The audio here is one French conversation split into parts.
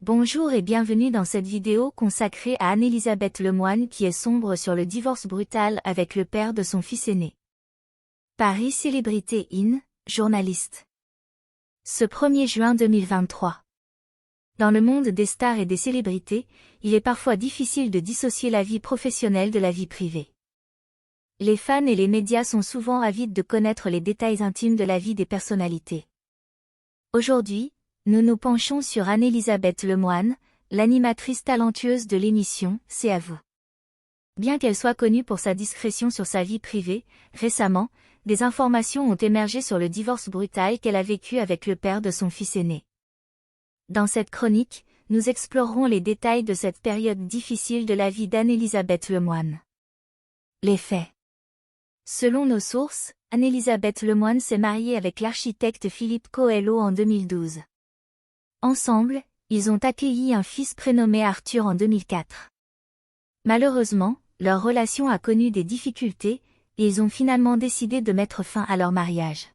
Bonjour et bienvenue dans cette vidéo consacrée à Anne-Elisabeth Lemoine qui est sombre sur le divorce brutal avec le père de son fils aîné. Paris Célébrité In, journaliste. Ce 1er juin 2023. Dans le monde des stars et des célébrités, il est parfois difficile de dissocier la vie professionnelle de la vie privée. Les fans et les médias sont souvent avides de connaître les détails intimes de la vie des personnalités. Aujourd'hui, nous nous penchons sur Anne-Elisabeth Lemoine, l'animatrice talentueuse de l'émission « C'est à vous ». Bien qu'elle soit connue pour sa discrétion sur sa vie privée, récemment, des informations ont émergé sur le divorce brutal qu'elle a vécu avec le père de son fils aîné. Dans cette chronique, nous explorerons les détails de cette période difficile de la vie d'Anne-Elisabeth Lemoine. Les faits. Selon nos sources, Anne-Elisabeth Lemoine s'est mariée avec l'architecte Philippe Coelho en 2012. Ensemble, ils ont accueilli un fils prénommé Arthur en 2004. Malheureusement, leur relation a connu des difficultés, et ils ont finalement décidé de mettre fin à leur mariage.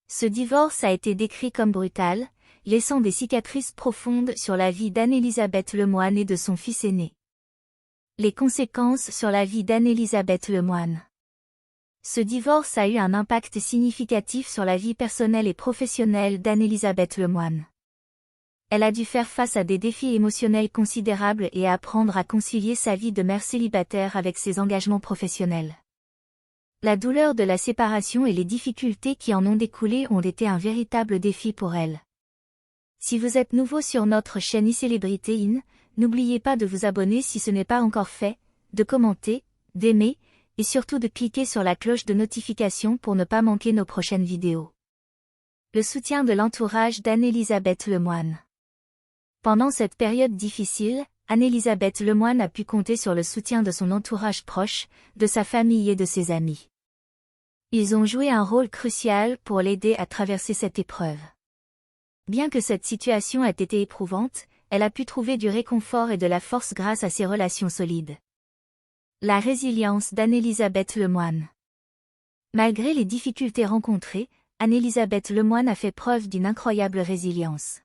Ce divorce a été décrit comme brutal, laissant des cicatrices profondes sur la vie d'Anne-Elisabeth Lemoine et de son fils aîné. Les conséquences sur la vie d'Anne-Elisabeth Lemoine. Ce divorce a eu un impact significatif sur la vie personnelle et professionnelle d'Anne-Elisabeth Lemoine. Elle a dû faire face à des défis émotionnels considérables et apprendre à concilier sa vie de mère célibataire avec ses engagements professionnels. La douleur de la séparation et les difficultés qui en ont découlé ont été un véritable défi pour elle. Si vous êtes nouveau sur notre chaîne iCélébrité In, n'oubliez pas de vous abonner si ce n'est pas encore fait, de commenter, d'aimer, et surtout de cliquer sur la cloche de notification pour ne pas manquer nos prochaines vidéos. Le soutien de l'entourage d'Anne-Elisabeth Lemoine. Pendant cette période difficile, Anne-Elisabeth Lemoine a pu compter sur le soutien de son entourage proche, de sa famille et de ses amis. Ils ont joué un rôle crucial pour l'aider à traverser cette épreuve. Bien que cette situation ait été éprouvante, elle a pu trouver du réconfort et de la force grâce à ses relations solides. La résilience d'Anne-Elisabeth Lemoine. Malgré les difficultés rencontrées, Anne-Elisabeth Lemoine a fait preuve d'une incroyable résilience.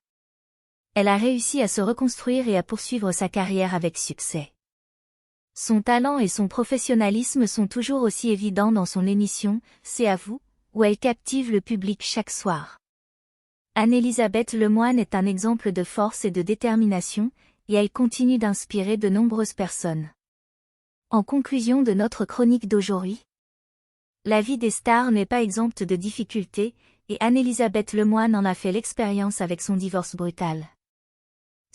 Elle a réussi à se reconstruire et à poursuivre sa carrière avec succès. Son talent et son professionnalisme sont toujours aussi évidents dans son émission « C'est à vous », où elle captive le public chaque soir. Anne-Elisabeth Lemoine est un exemple de force et de détermination, et elle continue d'inspirer de nombreuses personnes. En conclusion de notre chronique d'aujourd'hui, la vie des stars n'est pas exempte de difficultés, et Anne-Elisabeth Lemoine en a fait l'expérience avec son divorce brutal.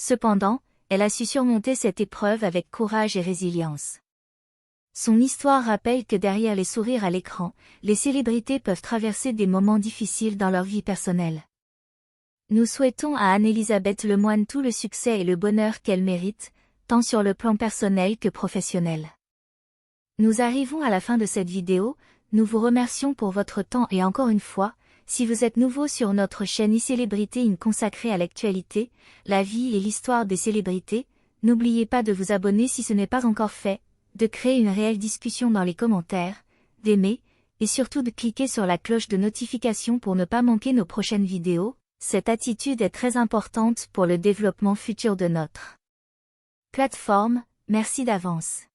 Cependant, elle a su surmonter cette épreuve avec courage et résilience. Son histoire rappelle que derrière les sourires à l'écran, les célébrités peuvent traverser des moments difficiles dans leur vie personnelle. Nous souhaitons à Anne-Elisabeth Lemoine tout le succès et le bonheur qu'elle mérite, tant sur le plan personnel que professionnel. Nous arrivons à la fin de cette vidéo, nous vous remercions pour votre temps et encore une fois, si vous êtes nouveau sur notre chaîne iCélébrité In consacrée à l'actualité, la vie et l'histoire des célébrités, n'oubliez pas de vous abonner si ce n'est pas encore fait, de créer une réelle discussion dans les commentaires, d'aimer, et surtout de cliquer sur la cloche de notification pour ne pas manquer nos prochaines vidéos. Cette attitude est très importante pour le développement futur de notre plateforme. Merci d'avance.